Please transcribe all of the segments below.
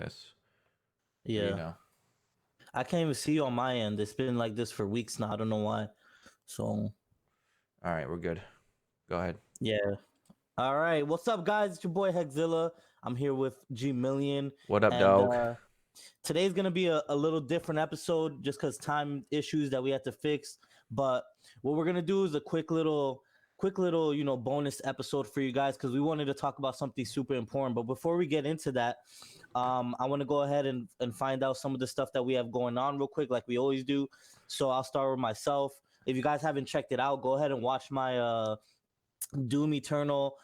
this. Yeah. I can't even see you on my end. It's been like this for weeks now. I don't know why. So, all right, we're good. Go ahead. yeah. All right. What's up, guys? It's your boy Hexzilla. I'm here with GMillion. What up, And dog? today's going to be a little different episode just because time issues that we had to fix. But what we're going to do is a quick little, bonus episode for you guys because we wanted to talk about something super important. But before we get into that, I want to go ahead and find out some of the stuff that we have going on real quick, like we always do. So I'll start with myself. If you guys haven't checked it out, go ahead and watch my Doom Eternal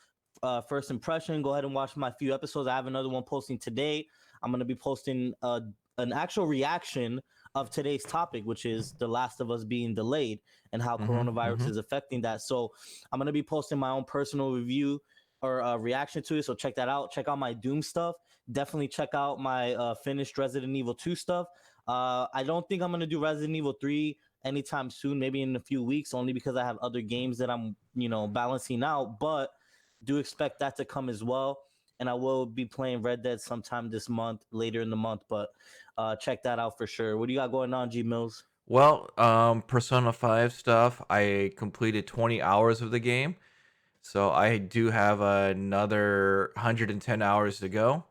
first impression. Go ahead and watch my few episodes. I have another one posting today. I'm going to be posting an actual reaction of today's topic, which is The Last of Us being delayed and how coronavirus is affecting that. So I'm going to be posting my own personal review or reaction to it. So check that out. Check out my Doom stuff. Definitely check out my finished Resident Evil 2 stuff. I don't think I'm going to do Resident Evil 3 anytime soon, maybe in a few weeks, only because I have other games that I'm, balancing out. But do expect that to come as well. And I will be playing Red Dead sometime this month, later in the month. But check that out for sure. What do you got going on, G Mills? Well, Persona 5 stuff. I completed 20 hours of the game. So I do have another 110 hours to go.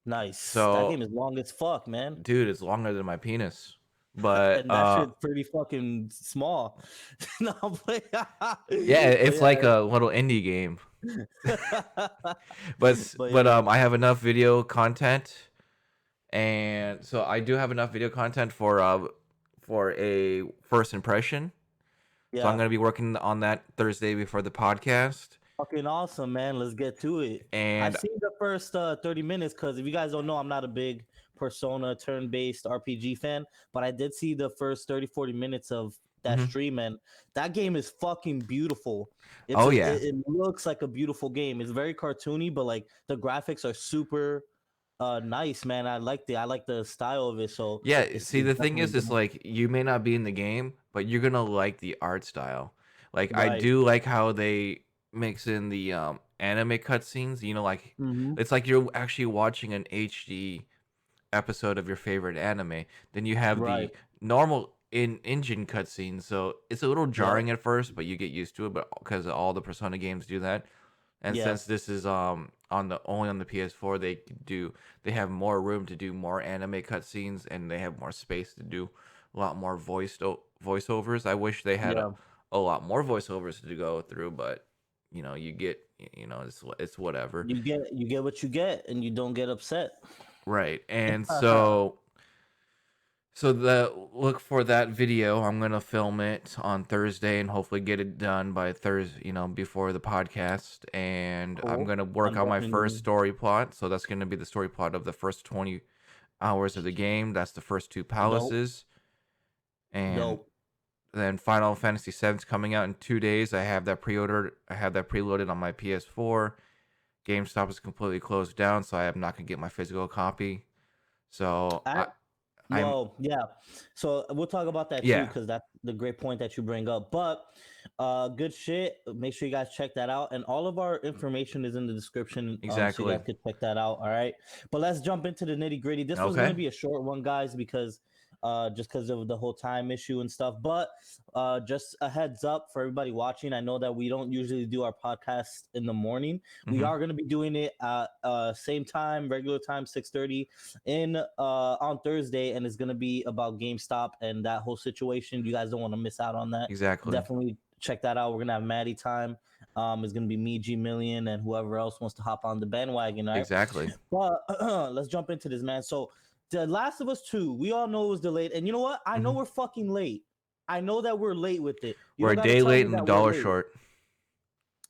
Nice. So that game is long as fuck, man. Dude, it's longer than my penis. But and that shit's pretty fucking small. No, yeah, it's like a little indie game. but I have enough video content, and so I do have enough video content for a first impression. Yeah. So I'm gonna be working on that Thursday before the podcast. Fucking awesome, man. Let's get to it. And I've seen the first 30 minutes because if you guys don't know, I'm not a big Persona turn-based RPG fan, but I did see the first 30-40 minutes of that stream, and that game is fucking beautiful. It looks like a beautiful game. It's very cartoony, but like the graphics are super nice, man. I like the style of it. So yeah, see, the thing is like you may not be in the game, but you're gonna like the art style. Like right. I do like how they mix in the anime cutscenes. Like it's like you're actually watching an HD episode of your favorite anime. Then you have the normal in-engine cutscenes, so it's a little jarring at first, but you get used to it. But because all the Persona games do that, and since this is only on the PS4, they have more room to do more anime cutscenes, and they have more space to do a lot more voiceovers. I wish they had a lot more voiceovers to go through, but you get it's whatever. You get what you get, and you don't get upset. Right. And so look for that video. I'm going to film it on Thursday and hopefully get it done by Thursday, before the podcast. And cool. I'm going to work on my first story plot. So that's going to be the story plot of the first 20 hours of the game. That's the first 2 palaces. And then Final Fantasy VII's coming out in 2 days. I have that pre-ordered. I have that preloaded on my PS4. GameStop is completely closed down, so I am not going to get my physical copy. So, So we'll talk about that too, because that's the great point that you bring up. But good shit. Make sure you guys check that out. And all of our information is in the description. Exactly. So you guys could check that out. All right. But let's jump into the nitty gritty. This was going to be a short one, guys, because just because of the whole time issue and stuff. But just a heads up for everybody watching. I know that we don't usually do our podcast in the morning. We are going to be doing it at same time, regular time, 6:30 on Thursday, and it's going to be about GameStop and that whole situation. You guys don't want to miss out on that. Exactly. Definitely check that out. We're going to have Maddie time. It's going to be me, GMillion, and whoever else wants to hop on the bandwagon. Right? Exactly. But let's jump into this, man. So The Last of Us 2, we all know it was delayed. And you know what? I know we're fucking late. I know that we're late with it. We're a day late and a dollar short.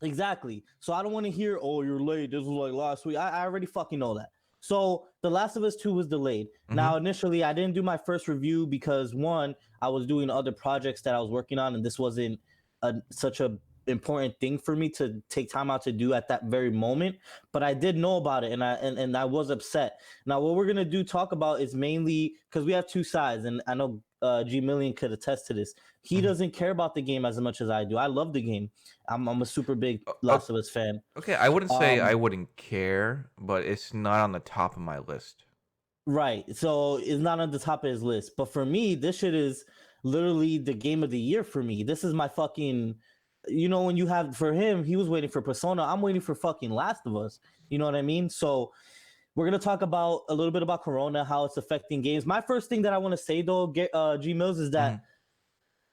Exactly. So I don't want to hear, oh, you're late. This was like last week. I already fucking know that. So The Last of Us 2 was delayed. Now, initially, I didn't do my first review because, one, I was doing other projects that I was working on, and this wasn't such a important thing for me to take time out to do at that very moment, but I did know about it, and I was upset. Now what we're gonna talk about is mainly because we have 2 sides, and I know GMillion could attest to this. He Mhm. doesn't care about the game as much as I do. I love the game. I'm a super big O- Last of Us fan. Okay, I wouldn't say I Um, wouldn't care, but it's not on the top of my list. right. So it's not on the top of his list. But for me, this shit is literally the game of the year for me. This is my fucking, when you have, for him, he was waiting for Persona. I'm waiting for fucking Last of Us. You know what I mean? So we're gonna talk about a little bit about Corona, how it's affecting games. My first thing that I want to say though, G Mills, is that Mhm.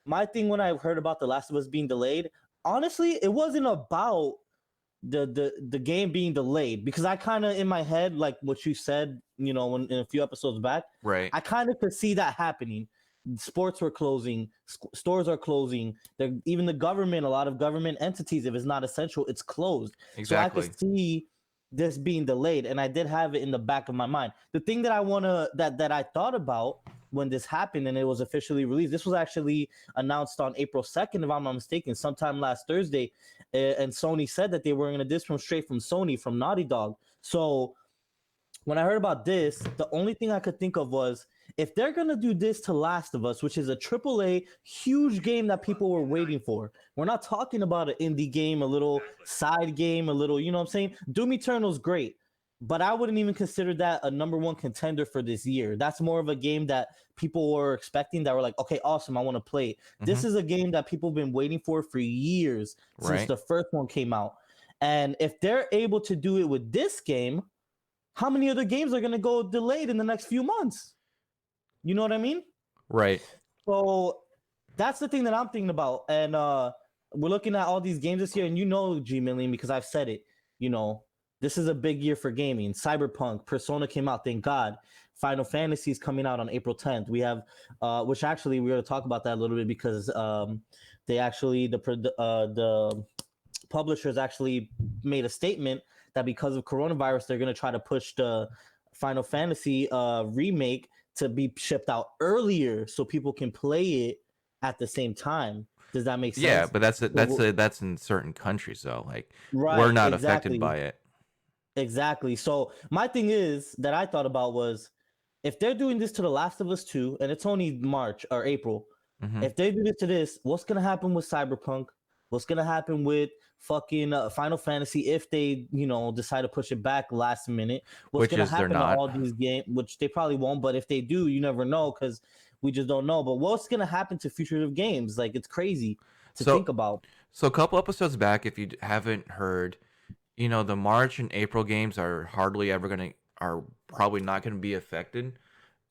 my thing when I heard about The Last of Us being delayed, honestly, it wasn't about the game being delayed, because I kind of in my head, like what you said, when in a few episodes back, Right. I kind of could see that happening. Sports were closing, stores are closing. Even the government, a lot of government entities, if it's not essential, it's closed. So I could Exactly. see this being delayed, and I did have it in the back of my mind. The thing that that I thought about when this happened and it was officially released, this was actually announced on April 2nd, if I'm not mistaken, sometime last Thursday. And Sony said that they were going to this from straight from Sony, from Naughty Dog. So when I heard about this, the only thing I could think of was, if they're gonna do this to Last of Us, which is a AAA huge game that people were waiting for. We're not talking about an indie game, a little side game, a little, you know what I'm saying? Doom Eternal's great, but I wouldn't even consider that a number one contender for this year. That's more of a game that people were expecting, that were like, okay, awesome, I want to play it. This Mhm. is a game that people have been waiting for years, since Right. the first one came out. And if they're able to do it with this game, how many other games are going to go delayed in the next few months? You know what I mean? Right. So that's the thing that I'm thinking about. And we're looking at all these games this year, and GMillion, because I've said it, you know, this is a big year for gaming. Cyberpunk, Persona came out, thank God. Final Fantasy is coming out on April 10th. We have, which actually we're going to talk about that a little bit, because they actually, the publishers actually made a statement that because of coronavirus, they're going to try to push the Final Fantasy remake to be shipped out earlier so people can play it at the same time. Does that make Yeah, sense? but So, that's in certain countries though. Like we're right, not affected exactly. by it. Exactly. So my thing is that I thought about was, if they're doing this to The Last of Us 2, and it's only March or April, Mhm. if they do this to this, what's gonna happen with Cyberpunk? What's gonna happen with fucking Final Fantasy if they, decide to push it back last minute? What's Which gonna is they're happen to not. all these games? Which they probably won't, but if they do, you never know, because we just don't know. But what's gonna happen to future of games? Like, it's crazy to So think about. so a couple episodes back, if you haven't heard, the March and April games are probably not gonna be affected.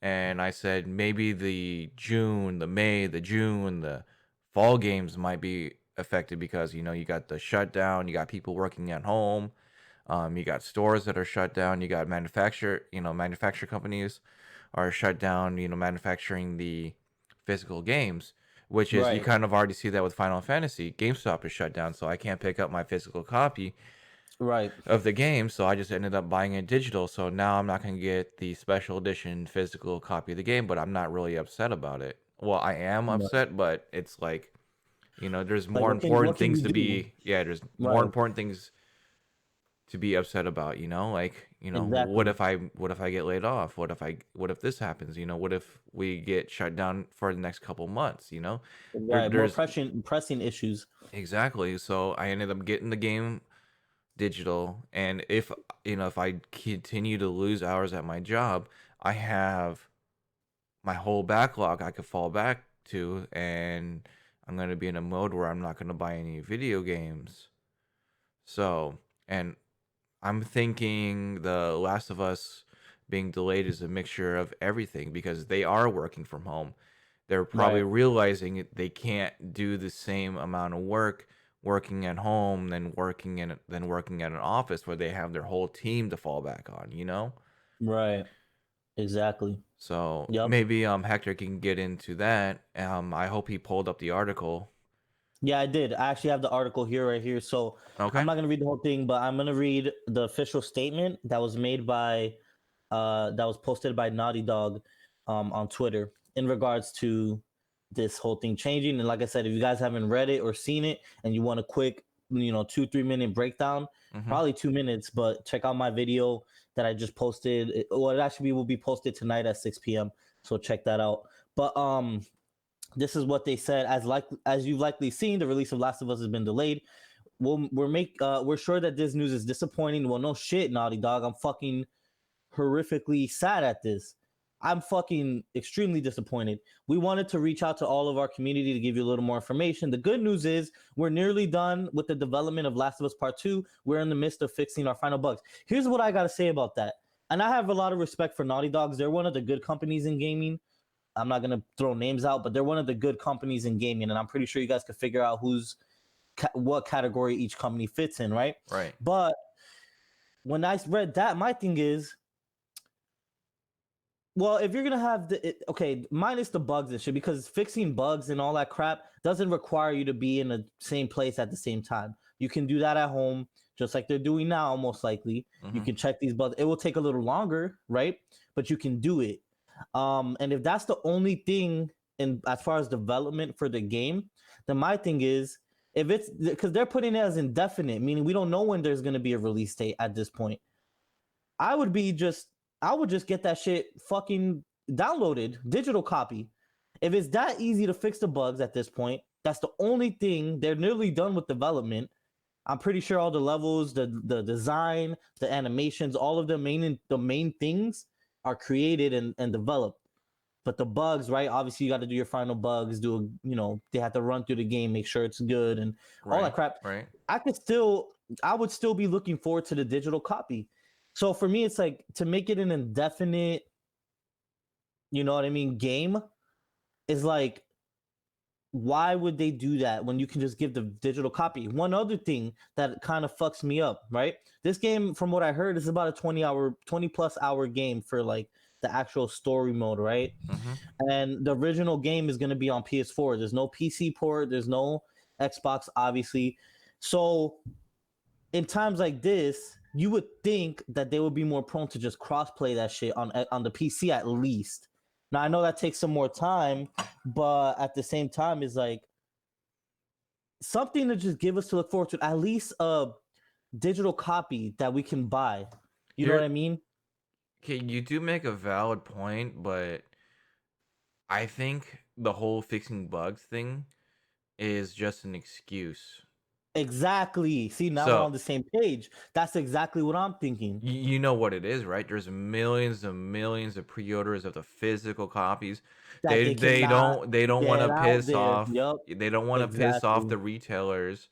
And I said maybe the June, the May, the June, the fall games might be affected because you got the shutdown, you got people working at home, you got stores that are shut down, you got manufacturer companies are shut down, manufacturing the physical games, which is you Right. kind of already see that with Final Fantasy. GameStop is shut down, so I can't pick up my physical copy Right. of the game, so I just ended up buying it digital. So now I'm not gonna get the special edition physical copy of the game, but I'm not really upset about it. Well, I am Right. upset, but it's like, there's Like, more what important can things you to do? be, yeah, there's more Right. important things to be upset about, like, Exactly. what if I get laid off? What if this happens? What if we get shut down for the next couple months, Right. More there's pressing issues. exactly. So I ended up getting the game digital, and if I continue to lose hours at my job, I have my whole backlog I could fall back to, and I'm going to be in a mode where I'm not going to buy any video games. So, and I'm thinking the Last of Us being delayed is a mixture of everything because they are working from home. They're probably Right. realizing they can't do the same amount of work working at home than working at an office where they have their whole team to fall back on. Right. Exactly. So Yep. maybe Hector can get into that. I hope he pulled up the article. Yeah, I did. I actually have the article here, right here. So I'm Okay. not gonna read the whole thing, but I'm gonna read the official statement that was made by that was posted by Naughty Dog on Twitter in regards to this whole thing changing. And like I said, if you guys haven't read it or seen it and you want a quick, 2-3 minute breakdown, Mm-hmm. probably 2 minutes, but check out my video that I just posted. It actually will be posted tonight at 6 p.m. So check that out. But This is what they said. As you've likely seen, the release of Last of Us has been delayed. We're sure that this news is disappointing. Well, no shit, Naughty Dog. I'm fucking horrifically sad at this. I'm fucking extremely disappointed. We wanted to reach out to all of our community to give you a little more information. The good news is we're nearly done with the development of Last of Us Part 2. We're in the midst of fixing our final bugs. Here's what I got to say about that. And I have a lot of respect for Naughty Dogs. They're one of the good companies in gaming. I'm not going to throw names out, but they're one of the good companies in gaming. And I'm pretty sure you guys could figure out what category each company fits in, right? Right. But when I read that, my thing is, well, if you're gonna have minus the bugs and shit, because fixing bugs and all that crap doesn't require you to be in the same place at the same time. You can do that at home, just like they're doing now, most likely. You can check these bugs. It will take a little longer, right? But you can do it. And if that's the only thing in as far as development for the game, then my thing is, if it's because they're putting it as indefinite, meaning we don't know when there's gonna be a release date at this point. I would just get that shit fucking downloaded, digital copy. If it's that easy to fix the bugs at this point, that's the only thing. They're nearly done with development. I'm pretty sure all the levels, the design, the animations, all of the main things are created and developed. But the bugs, right? Obviously, you got to do your final bugs. They have to run through the game, make sure it's good, and all that crap. Right. I would still be looking forward to the digital copy. So for me, it's like to make it an indefinite, you know what I mean, game is like, why would they do that when you can just give the digital copy? One other thing that kind of fucks me up, right? This game, from what I heard, is about a 20 plus hour game for like the actual story mode, right? And the original game is going to be on PS4. There's no PC port, there's no Xbox, obviously. So in times like this, you would think that they would be more prone to just cross-play that shit on the PC at least. Now I know that takes some more time, but at the same time, it's like something to just give us to look forward to. At least a digital copy that we can buy. You know what I mean? Okay, you do make a valid point, but I think the whole fixing bugs thing is just an excuse. Exactly. See, now we're So on the same page. That's exactly what I'm thinking. you know what it is, right? There's millions and millions of pre-orders of the physical copies. That They they they cannot don't they don't want get to out piss there. off. Yep. They don't want to piss off Exactly. the retailers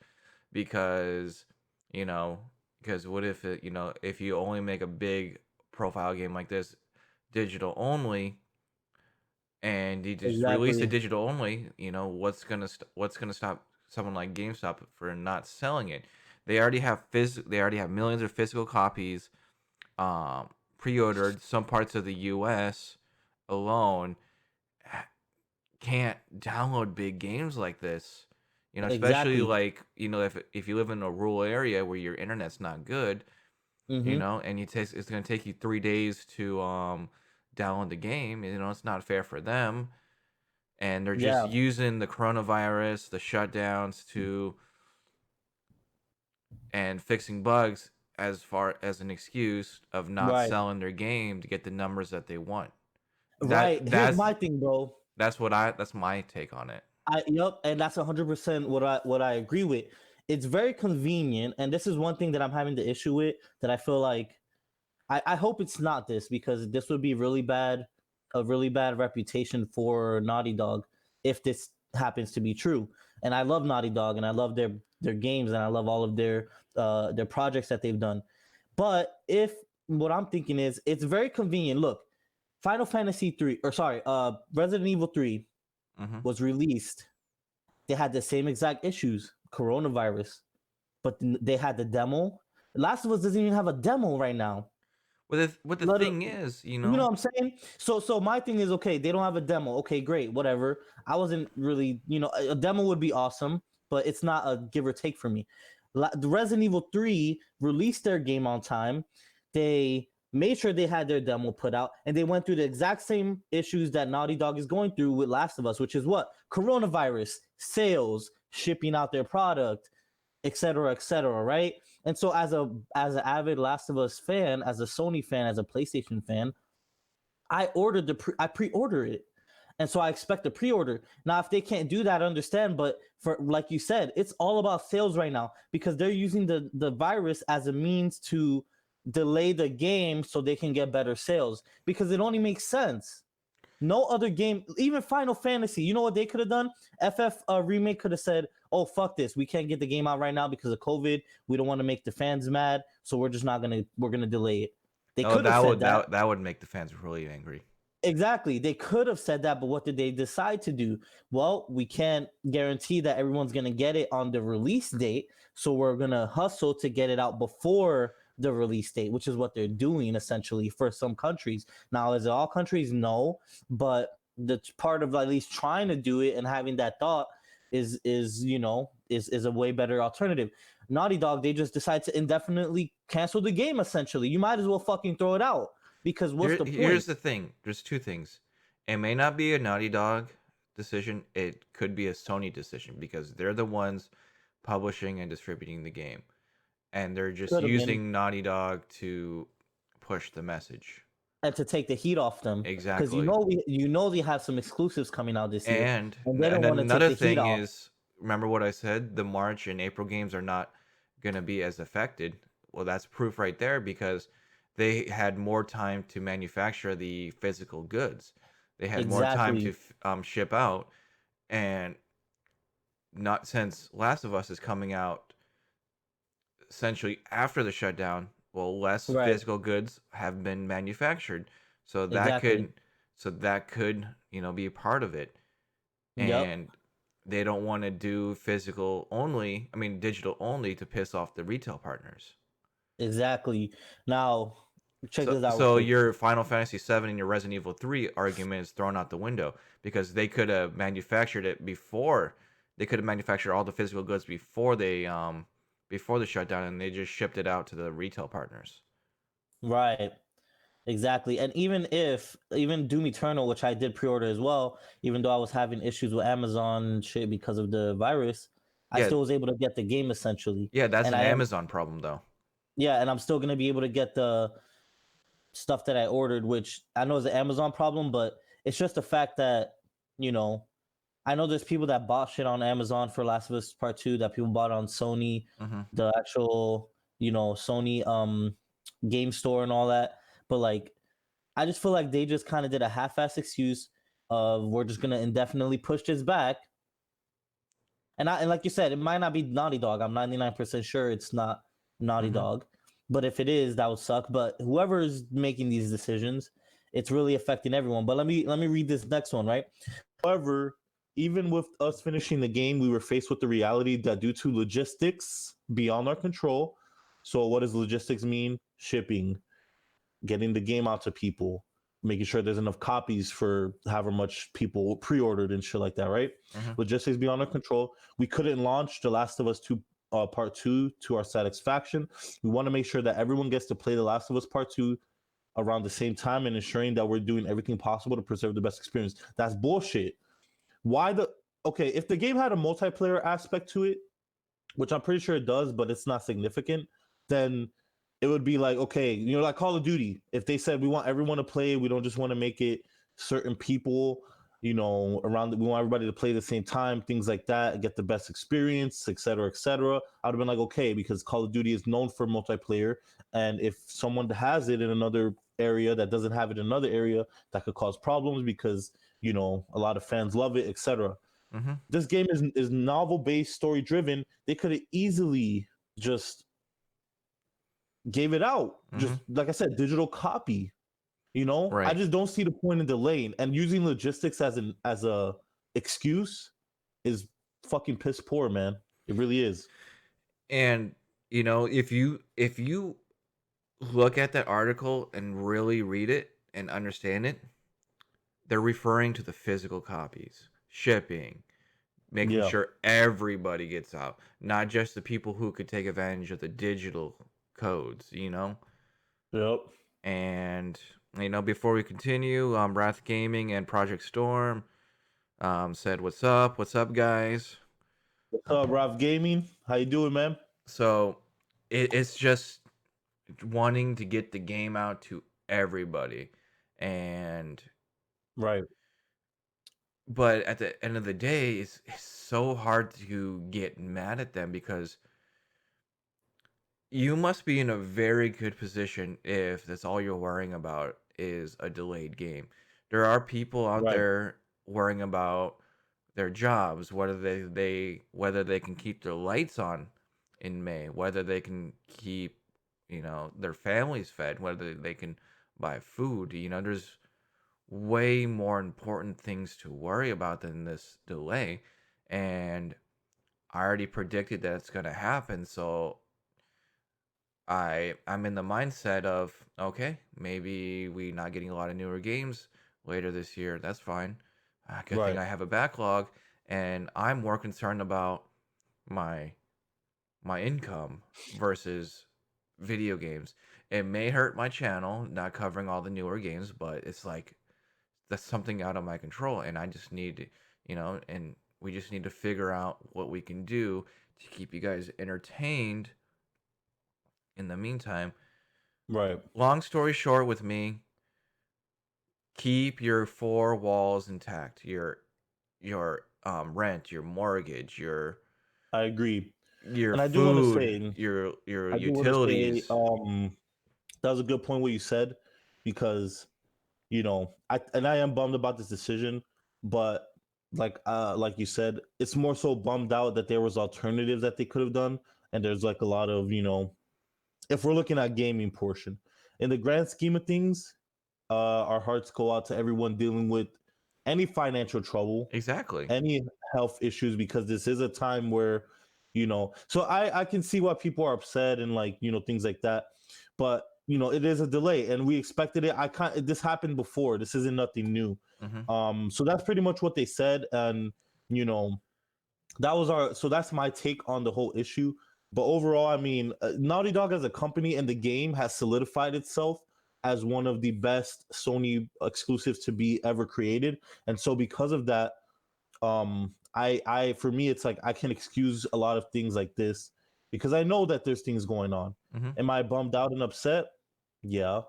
because you know because what if if you only make a big profile game like this digital only and you just release it Exactly. digital only, what's gonna stop someone like GameStop for not selling it? They already have millions of physical copies pre-ordered. Some parts of the US alone can't download big games like this. Especially Exactly. like, if you live in a rural area where your internet's not good, Mm-hmm. and it's going to take you 3 days to download the game, it's not fair for them. And they're just Yeah. using the coronavirus, the shutdowns and fixing bugs as far as an excuse of not Right. selling their game to get the numbers that they want. That Right. Here's that's my thing, bro. that's my take on it. Yep, and that's 100% what I agree with. It's very convenient, and this is one thing that I'm having the issue with that I feel like I hope it's not this because this would be a really bad reputation for Naughty Dog if this happens to be true. And I love Naughty Dog and I love their games and I love all of their projects that they've done. But if what I'm thinking is it's very convenient. Look, Final Fantasy 3 or sorry, Resident Evil 3 Mm-hmm. was released. They had the same exact issues, coronavirus, but they had the demo. Last of Us doesn't even have a demo right now. What the Let thing is, You know what I'm saying? So my thing is okay, they don't have a demo. Okay, great, whatever. I wasn't really, a demo would be awesome, but it's not a give or take for me. The Resident Evil 3 released their game on time. They made sure they had their demo put out, and they went through the exact same issues that Naughty Dog is going through with Last of Us, which is what? Coronavirus, sales, shipping out their product, et cetera, right? And so as an avid Last of Us fan, as a Sony fan, as a PlayStation fan, I pre-ordered it. And so I expect a pre-order. Now, if they can't do that, I understand. But for like you said, it's all about sales right now because they're using the virus as a means to delay the game so they can get better sales. Because it only makes sense. No other game, even Final Fantasy, you know what they could have done? FF Remake could have said, "Oh fuck this, we can't get the game out right now because of COVID. We don't want to make the fans mad, so we're gonna delay it." They Oh, could have said that. that would make the fans really angry. Exactly. They could have said that, but what did they decide to do? Well, we can't guarantee that everyone's going to get it on the release date. So we're going to hustle to get it out before the release date, which is what they're doing essentially for some countries. Now, is it all countries? No. But the part of at least trying to do it and having that thought is a way better alternative. Naughty Dog, they just decide to indefinitely cancel the game essentially. You might as well fucking throw it out because what's the Here's point? the thing. There's two things. It may not be a Naughty Dog decision. It could be a Sony decision because they're the ones publishing and distributing the game, and they're just Could have been, using Naughty Dog to push the message. and to take the heat off them because Exactly. they have some exclusives coming out this year, And and they don't want to take another the heat thing off. is, remember what I said? The March and April games are not going to be as affected. Well, that's proof right there because they had more time to manufacture the physical goods. They had more time to Exactly, ship out, and not since Last of Us is coming out essentially after the shutdown. Well, less right, physical goods have been manufactured, so exactly. that could be a part of it. Yep, And they don't want to do physical only, I mean digital only to piss off the retail partners. exactly. Now, check this out real So quick. your Final Fantasy 7 and your Resident Evil 3 argument is thrown out the window because they could have manufactured it before. They could have manufactured all the physical goods before the shutdown, and they just shipped it out to the retail partners. Right, exactly. And even Doom Eternal, which I did pre-order as well, even though I was having issues with Amazon and shit because of the virus, I Yeah, still was able to get the game essentially. yeah, that's And an I am Amazon problem though. Yeah, and I'm still gonna be able to get the stuff that I ordered, which I know is an Amazon problem, but it's just the fact that, you know, I know there's people that bought shit on Amazon for Last of Us Part 2 that people bought on Sony, Hmm. the actual, Sony game store and all that. But like I just feel like they just kind of did a half-ass excuse of we're just gonna indefinitely push this back. And like you said, it might not be Naughty Dog. I'm 99% sure it's not Naughty Hmm. Dog. But if it is, that would suck. But whoever is making these decisions, it's really affecting everyone. But let me read this next one, right? However, even with us finishing the game, we were faced with the reality that due to logistics beyond our control. So what does logistics mean? Shipping, getting the game out to people, making sure there's enough copies for however much people pre-ordered and shit like that, right? Hmm. Logistics beyond our control. We couldn't launch The Last of Us 2 Part 2 to our satisfaction. We want to make sure that everyone gets to play The Last of Us Part 2 around the same time and ensuring that we're doing everything possible to preserve the best experience. That's bullshit. Why the Okay, if the game had a multiplayer aspect to it, which I'm pretty sure it does, but it's not significant, then it would be like, okay, like Call of Duty. If they said we want everyone to play, we don't just want to make it certain people, we want everybody to play at the same time, things like that, get the best experience, et cetera, et cetera. I would have been like, okay, because Call of Duty is known for multiplayer. And if someone has it in another area that doesn't have it in another area, that could cause problems because, a lot of fans love it, etc. Hmm. This game is novel based, story driven. They could have easily just gave it out, Hmm. just like I said, digital copy. I Right. just don't see the point in delaying and using logistics as a excuse is fucking piss poor, man. It really is. And if you look at that article and really read it and understand it, they're referring to the physical copies, shipping, making Yeah. sure everybody gets out, not just the people who could take advantage of the digital codes. Yep. And before we continue, Wrath Gaming and Project Storm said, what's up, guys?" What's up, Rav Gaming? How you doing, man? So it's just wanting to get the game out to everybody, and Right. but at the end of the day, it's so hard to get mad at them because you must be in a very good position if that's all you're worrying about is a delayed game. There are people out Right, there worrying about their jobs, whether whether they can keep their lights on in May, whether they can keep, their families fed, whether they can buy food. There's way more important things to worry about than this delay. And I already predicted that it's gonna happen, so I'm in the mindset of, okay, maybe we not getting a lot of newer games later this year. That's fine. Good thing right, I have a backlog, and I'm more concerned about my my income versus video games. It may hurt my channel not covering all the newer games, but it's like that's something out of my control, and I just need to, and we just need to figure out what we can do to keep you guys entertained in the meantime. right. Long story short with me, keep your four walls intact. Your rent, your mortgage, I agree. your And I do want to food, say, your I do want to say, utilities. that was a good point what you said, because I am bummed about this decision, but like you said, it's more so bummed out that there was alternatives that they could have done, and there's like a lot of if we're looking at gaming portion, in the grand scheme of things, our hearts go out to everyone dealing with any financial trouble, Exactly. any health issues, because this is a time where so I can see why people are upset and like things like that, but it is a delay and we expected it. I can't This happened before, this isn't nothing new. Hmm. So that's pretty much what they said, and you know that's my take on the whole issue. But overall, I mean, Naughty Dog as a company and the game has solidified itself as one of the best Sony exclusives to be ever created, and so because of that, I for me it's like I can excuse a lot of things like this because I know that there's things going on. Hmm. Am I bummed out and upset? Yeah.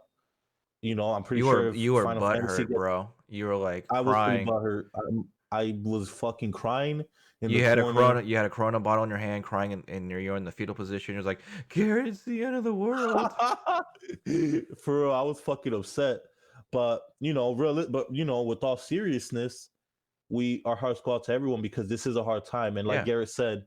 I'm pretty You sure were if you were Final Fantasy butthurt, gets, bro. You were like I was pretty crying. butthurt. I was fucking crying in the You had a corner. corona. You had a Corona bottle in your hand, crying, and you're in the fetal position. You're like, Garrett, it's the end of the world. For real, I was fucking upset. But with all seriousness, our hearts go out to everyone because this is a hard time. And like Yeah. Garrett said,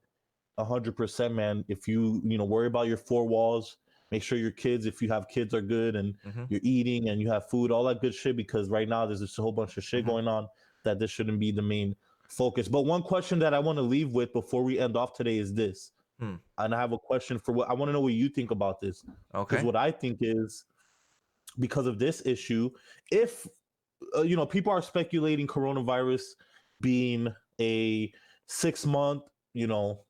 100%, man. If you worry about your four walls, make sure your kids, if you have kids, are good and Hmm. you're eating and you have food, all that good shit. Because right now there's just a whole bunch of shit Hmm. going on that this shouldn't be the main focus. But one question that I want to leave with before we end off today is this, Hmm. and I have a question for what I want to know what you think about this, because Okay. what I think is, because of this issue, if people are speculating coronavirus being a 6 month, you know,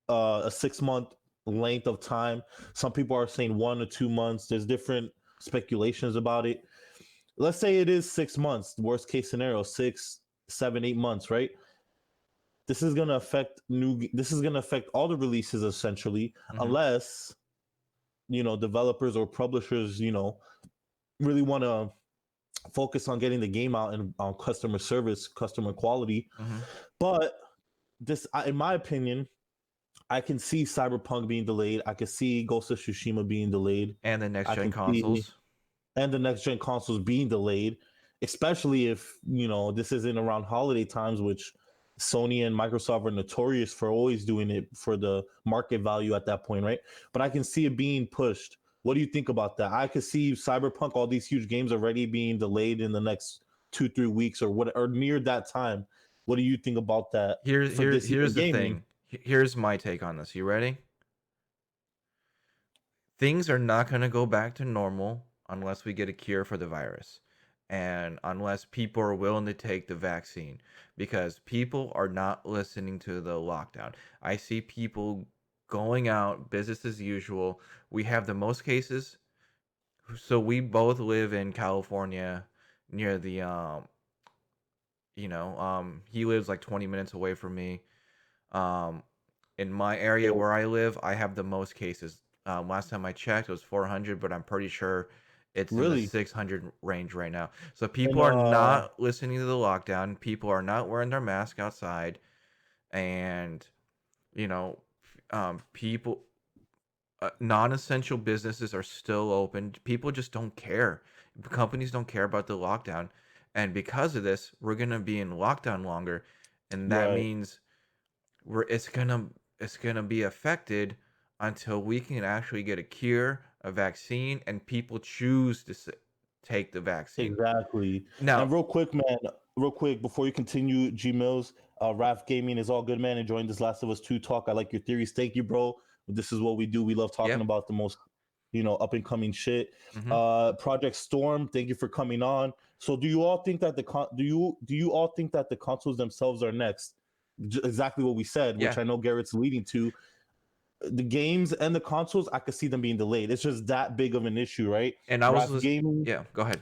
a 6 month length of time. Some people are saying 1 or 2 months. There's different speculations about it. Let's say it is 6 months. Worst case scenario, 6, 7, 8 months, right? This is gonna affect This is gonna affect all the releases essentially, Hmm. unless developers or publishers really want to focus on getting the game out and on customer service, customer quality. Hmm. But in my opinion, I can see Cyberpunk being delayed. I can see Ghost of Tsushima being delayed. And the next I gen can see consoles. and the next gen consoles being delayed, especially if this isn't around holiday times, which Sony and Microsoft are notorious for always doing it for the market value at that point, right? But I can see it being pushed. What do you think about that? I could see Cyberpunk, all these huge games already being delayed in the next 2-3 weeks or what, or near that time. What do you think about that for this year Here's in the gaming? thing. Here's my take on this. You ready? Things are not going to go back to normal unless we get a cure for the virus and unless people are willing to take the vaccine, because people are not listening to the lockdown. I see people going out business as usual. We have the most cases. So we both live in California near the he lives like 20 minutes away from me. Um in my area So where I live, I have the most cases. Last time I checked, it was 400, but I'm pretty sure It's in the Really? 600 range right now. So people And are not listening to the lockdown. People are not wearing their mask outside, and you know, people non-essential businesses are still open. People just don't care. Companies don't care about the lockdown, and because of this, we're gonna be in lockdown longer, and that right. means we're it's gonna be affected until we can actually get a cure, a vaccine, and people choose to take the vaccine. Exactly. Now, And real quick, man, real quick before you continue, G Mills, Raf Gaming is all good, man. Enjoying this Last of Us 2 talk. I like your theories. Thank you, bro. This is what we do. We love talking yep. about the most, up and coming shit. Hmm. Project Storm, thank you for coming on. So do you all think that do you all think that the consoles themselves are next? Exactly what we said, which Yeah. I know Garrett's leading to. The games and the consoles, I could see them being delayed. It's just that big of an issue, right? And I was Raf just Gaming, yeah. Go ahead.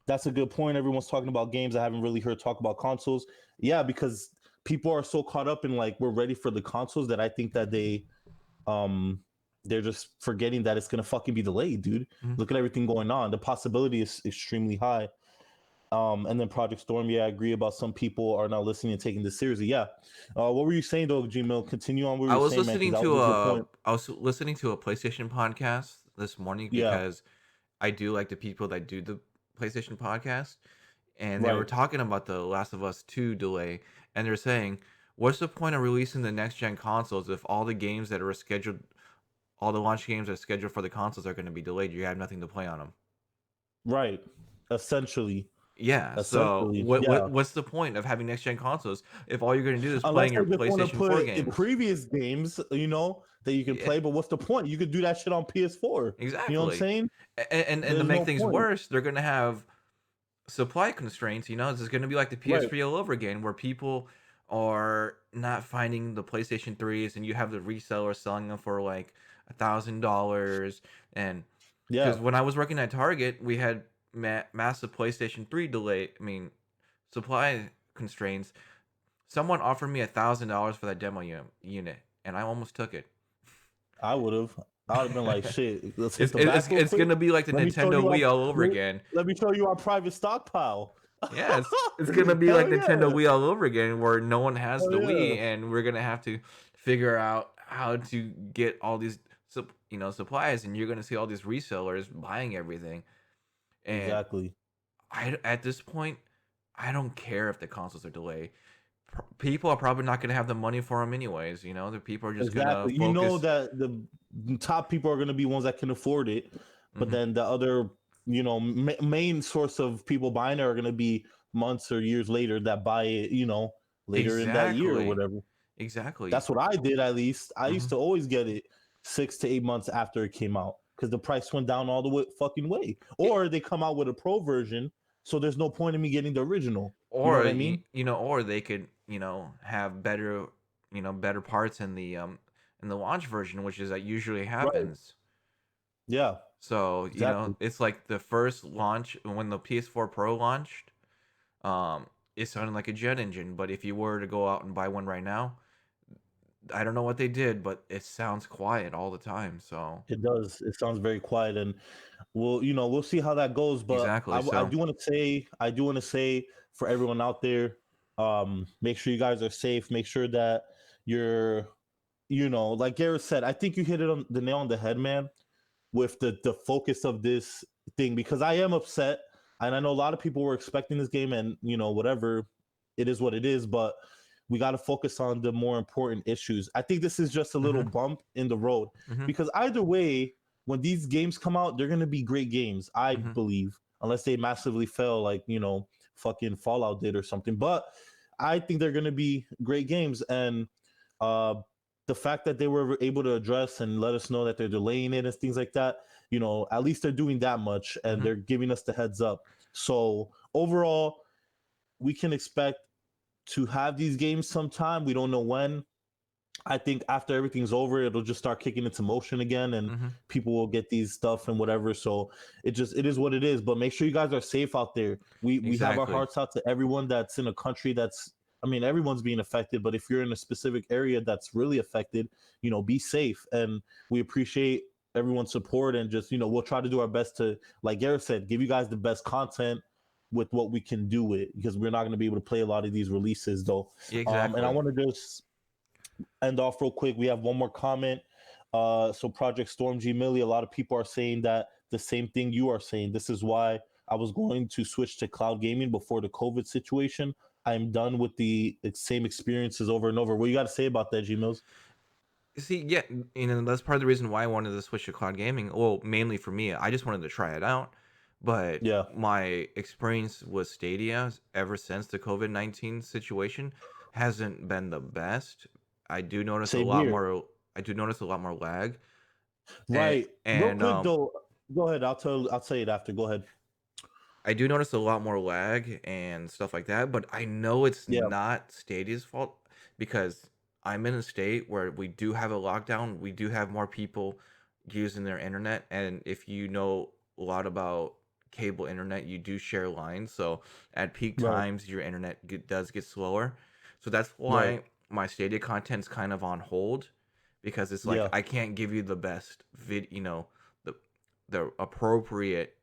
that's a good point. Everyone's talking about games. I haven't really heard talk about consoles. Yeah, because people are so caught up in like we're ready for the consoles that I think that um they're just forgetting that it's gonna fucking be delayed, dude. Mhm. Look at everything going on. The possibility is extremely high. And then Project Storm, yeah, I agree about some people are not listening and taking this seriously. Yeah. What were you saying though, Gmail? Continue on what you I were was saying, man, because listening that was to a good a point. I was listening to a PlayStation podcast this morning Yeah, because I do like the people that do the PlayStation podcast, and they were right. talking about the Last of Us 2 delay, and they're saying, "What's the point of releasing the next gen consoles if all the games that are scheduled, all the launch games that are scheduled for the consoles are going to be delayed? You have nothing to play on them." Right. Essentially. Yeah, so Essentially. what Yeah. what what's the point of having next gen consoles if all you're going to do is Unless playing they your just want to PlayStation 4 put in games? previous games, that you can Yeah, play. But what's the point? You could do that shit on PS4. You know what I'm exactly. saying? And to There's make no things point. worse, they're going to have supply constraints. This is going to be like the Right. PS3 all over again, where people are not finding the PlayStation 3s, and you have the resellers selling them for like $1,000. And because Yeah. when I was working at Target, we had massive PlayStation 3 delay. I mean, supply constraints. Someone offered me $1,000 for that demo unit, and I almost took it. I would have. I would have been like, shit, let's hit it's, the it's back real it's quick. gonna be like the Let me show Nintendo you our Wii all over let, again. let me show you our private stockpile. Yeah, it's gonna be like Hell Nintendo yeah. Wii all over again, where no one has Hell the Wii, yeah. and we're gonna have to figure out how to get all these, supplies, and you're gonna see all these resellers buying everything. And Exactly. at this point, I don't care if the consoles are delayed. People are probably not gonna have the money for them anyways. The people are just gonna Exactly. You know focus. that the top people are going to be ones that can afford it, but Hmm. then the other, main source of people buying it are going to be months or years later that buy it, later in that year or Exactly, whatever. exactly. That's what I did at least. I used Hmm. to always get it 6 to 8 months after it came out because the price went down all the way fucking way. Or they come out with a pro version, so there's no point in me getting the original. You know Or what I mean? or they could have better better parts in the launch version, which is that usually Right. happens. Yeah. So Exactly. it's like the first launch when the PS4 Pro launched. It sounded like a jet engine, but if you were to go out and buy one right now, I don't know what they did, but it sounds quiet all the time. So It does. It sounds very quiet, and we'll see how that goes. But exactly. I So do want to say, for everyone out there, make sure you guys are safe. Make sure that you're, like Garrett said, I think you hit it on the nail on the head, man, with the focus of this thing because I am upset, and I know a lot of people were expecting this game, and whatever, it is what it is, but we got to focus on the more important issues. I think this is just a little hmm bump in the road hmm because either way, when these games come out, they're gonna be great games, I hmm believe, unless they massively fail, like fucking Fallout did or something. But I think they're gonna be great games, and uh, the fact that they were able to address and let us know that they're delaying it and things like that, at least they're doing that much and hmm they're giving us the heads up. So overall, we can expect to have these games sometime. We don't know when. I think after everything's over, it'll just start kicking into motion again, and hmm people will get these stuff and whatever. So it is what it is. But make sure you guys are safe out there. We have our exactly. hearts out to everyone that's in a country that's. I mean, everyone's being affected, but if you're in a specific area that's really affected, be safe. And we appreciate everyone's support, and just we'll try to do our best to, like Garrett said, give you guys the best content with what we can do it, because we're not going to be able to play a lot of these releases though. Yeah, And I exactly. want to just end off real quick. We have one more comment. So Project Storm GMillion, a lot of people are saying that the same thing you are saying. This is why I was going to switch to cloud gaming before the COVID situation. I'm done with the same experiences over and over. What you got to say about that, Gmills? See, yeah, that's part of the reason why I wanted to switch to cloud gaming. Well, mainly for me, I just wanted to try it out. But Yeah, my experience with Stadia ever since the COVID-19 situation hasn't been the best. I do notice a same lot here. more. I do notice a lot more lag, and, Right. Real and quick though, go ahead. I'll tell you it after. Go ahead. I do notice a lot more lag and stuff like that, but I know it's Yeah. not Stadia's fault because I'm in a state where we do have a lockdown. We do have more people using their internet, and if you know a lot about cable internet, you do share lines. So at peak Right. times, your does get slower. So that's Right. why my Stadia content's kind of on hold because it's like Yeah. I can't give you the best the appropriate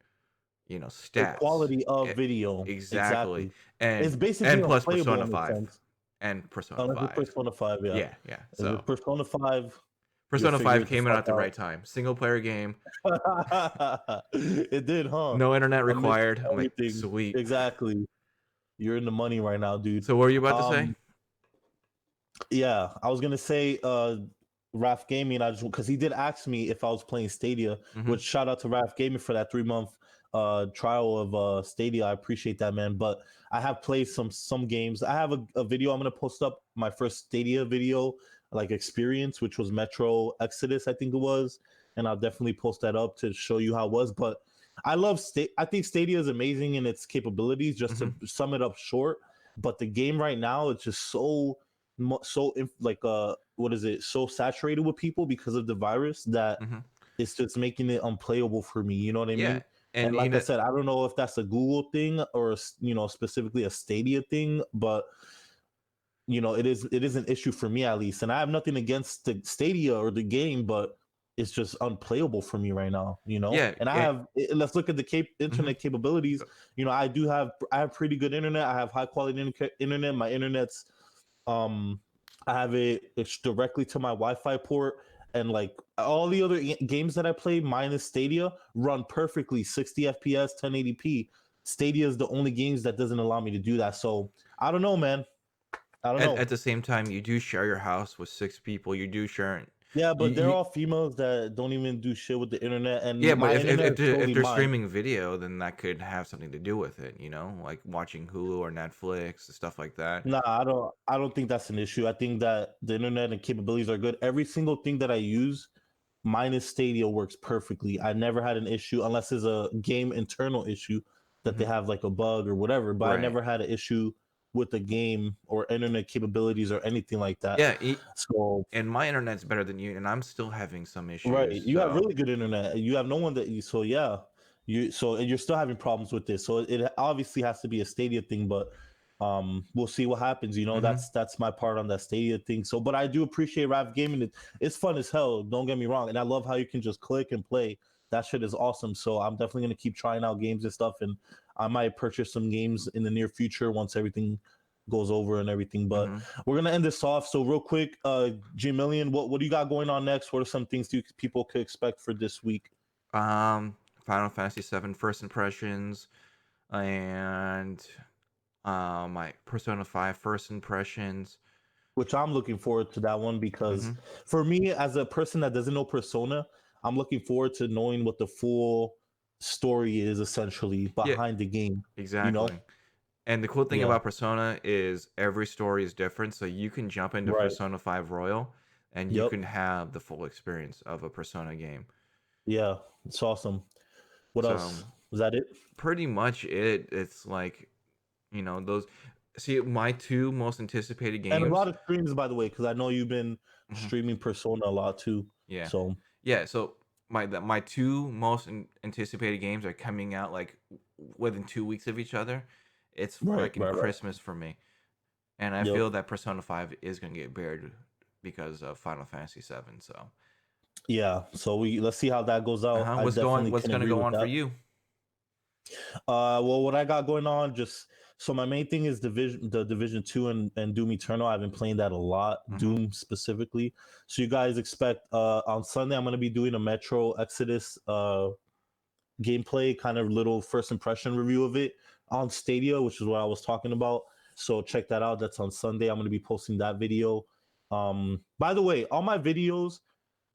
The stats. quality E of video. exactly, Exactly. It's and basically plus unplayable Persona in a 5, sense. and Persona Unless it's 5. Persona 5, yeah. Yeah, yeah, If it's so Persona 5, you'll Persona figure 5 it the came in fuck at the out. right time. Single player game, It did, huh? no internet Amidst required. I'm like, everything. "Sweet." Exactly. You're in the money right now, dude. So what were you about to say? Um, yeah, I was gonna say Raf Gaming, I just because he did ask me if I was playing Stadia, Mhm, which shout out to Raf Gaming for that 3 month trial of Stadia. I appreciate that, man. But I have played some games. I have a video I'm gonna post up, my first Stadia video, like experience, which was Metro Exodus, I think it was. And I'll definitely post that up to show you how it was. But I think Stadia is amazing in its capabilities, just to mhm, sum it up short. But the game right now, it's just like what is it, so saturated with people because of the virus that mhm. it's just making it unplayable for me, you know what I Yeah, mean? And and like I said, I don't know if that's a Google thing or specifically a Stadia thing, but it is an issue for me at least. And I have nothing against the Stadia or the game, but it's just unplayable for me right now, yeah, and let's look at the mhm. internet capabilities. I have pretty good internet. I have high quality internet. My internet's um, I have it's directly to my Wi-Fi port, and like all the other games that I play, minus Stadia, run perfectly 60 FPS, 1080p. Stadia is the only games that doesn't allow me to do that. So I don't know, man. I don't At know. the same time, you do share your house with 6 people. You do share Yeah, you but they're you all females that don't even do shit with the internet, and Yeah, but my if internet is if solely they're mine. streaming video, then that could have something to do with it, like watching Hulu or Netflix and stuff like that. Nah, I don't. I don't think that's an issue. I think that the internet and capabilities are good. Every single thing that I use, minus Stadia, works perfectly. I never had an issue unless it's a game internal issue that they Mhm. have like a bug or whatever. But I Right. never had an issue with the game or internet capabilities or anything like that. Yeah, So and my internet's better than you, and I'm still having some right, issues. you have So, really good internet. You have no one that you. So yeah, and you're still having problems with this. So it obviously has to be a Stadia thing, but we'll see what happens. mhm, That's my part on that Stadia thing. So, but I do appreciate Rav Gaming. It's fun as hell. Don't get me wrong, and I love how you can just click and play. That shit is awesome. So I'm definitely gonna keep trying out games and stuff, and I might purchase some games in the near future once everything goes over and everything. But mhm. we're gonna end this off. So real quick, GMillion, what do you got going on next? What are some things people could expect for this week? Um, Final Fantasy 7 first impressions and my Persona 5 first impressions. Which I'm looking forward to that one, because Mhm. for me, as a person that doesn't know Persona, I'm looking forward to knowing what the full story is essentially Yeah, behind the game. You know? exactly. And the cool thing Yeah. about Persona is every story is different, so you can jump into Right. Persona 5 Royal and you Yep. can have the full experience of a Persona game. Yeah. It's awesome. What So, else? Was that it? pretty much it's like, those see my two most anticipated And a lot games. of streams, by the way, because I know you've been Mhm. streaming Persona a lot too. Yeah. So Yeah, so my two most anticipated games are coming out like within 2 weeks of each other. It's right, freaking right, right. Christmas for me. And I Yep. feel that Persona 5 is going to get buried because of Final Fantasy 7, so Yeah, so let's see how that goes out. I definitely What's can gonna agree go with on for that. you? Well, what I got going on, just so my main thing is Division 2 and Doom Eternal. I've been playing that a lot, Mm-hmm. Doom specifically. So you guys expect on Sunday I'm gonna be doing a Metro Exodus gameplay, kind of little first impression review of it on Stadia, which is what I was talking about. So check that out. That's on Sunday. I'm gonna be posting that video. By the way, all my videos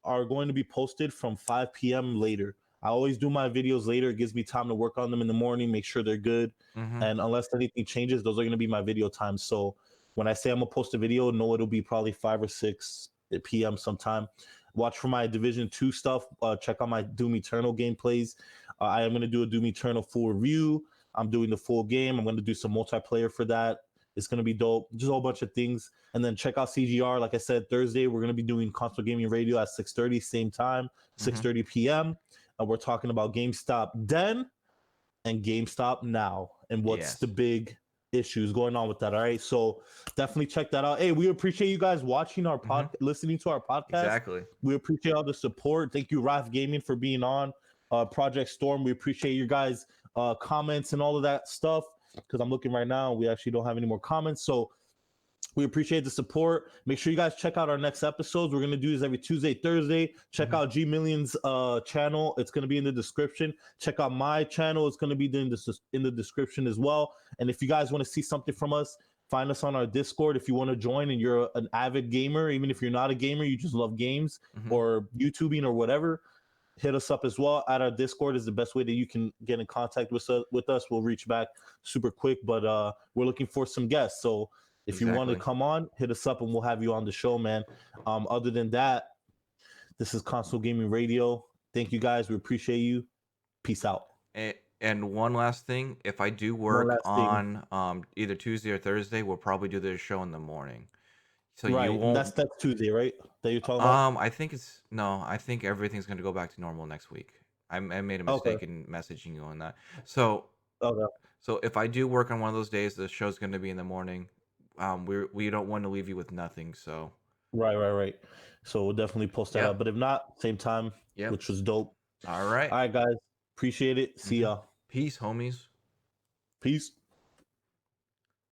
are going to be posted from 5 p.m. later. I always do my videos later. It gives me time to work on them in the morning, make sure they're good. Mm-hmm. And unless anything changes, those are going to be my video times. So when I say I'm going to post a video, no, it'll be probably 5 or 6 p.m. sometime. Watch for my Division 2 stuff. Check out my Doom Eternal gameplays. I am going to do a Doom Eternal full review. I'm doing the full game. I'm going to do some multiplayer for that. It's going to be dope. Just a whole bunch of things. And then check out CGR. Like I said, Thursday we're gonna be doing console gaming radio at 6:30, same time, Mm-hmm. 6:30 p.m. And we're talking about GameStop then and GameStop now and what's the Yes. big issues going on with that. All right, so definitely check that out. Hey, we appreciate you guys watching our Mm-hmm. listening to our podcast. Exactly. We appreciate all the support. Thank you, Raf Gaming, for being on Project Storm. We appreciate you guys comments and all of that stuff. Because I'm looking right now, we actually don't have any more comments. So we appreciate the support. Make sure you guys check out our next episodes. We're gonna do this every Tuesday, Thursday. Check Mm-hmm. out GMillion's channel. It's gonna be in the description. Check out my channel. It's gonna be in the description as well. And if you guys want to see something from us, find us on our Discord. If you want to join and you're an avid gamer, even if you're not a gamer, you just love games Mm-hmm. or YouTubing or whatever, hit us up as well. At our Discord is the best way that you can get in contact with us. We'll reach back super quick, but we're looking for some guests. So if you want to Exactly. come on, hit us up and we'll have you on the show, man. Other than that, this is Console Gaming Radio. Thank you guys. We appreciate you. Peace out. And one last thing, if I do One work last thing. on either Tuesday or Thursday, we'll probably do the show in the morning. So you Right. And won't that's Tuesday, right? That you're talking about? I think it's no, I think everything's gonna go back to normal next week. I made a Okay. mistake in messaging you on that. So Okay. so if I do work on one of those days, the show's gonna be in the morning. We don't want to leave you with nothing. So Right. So we'll definitely post that yep, up. But if not, same time, yep. which was dope. All right. All right, guys. Appreciate it. See Mm-hmm. y'all. Peace, homies. Peace.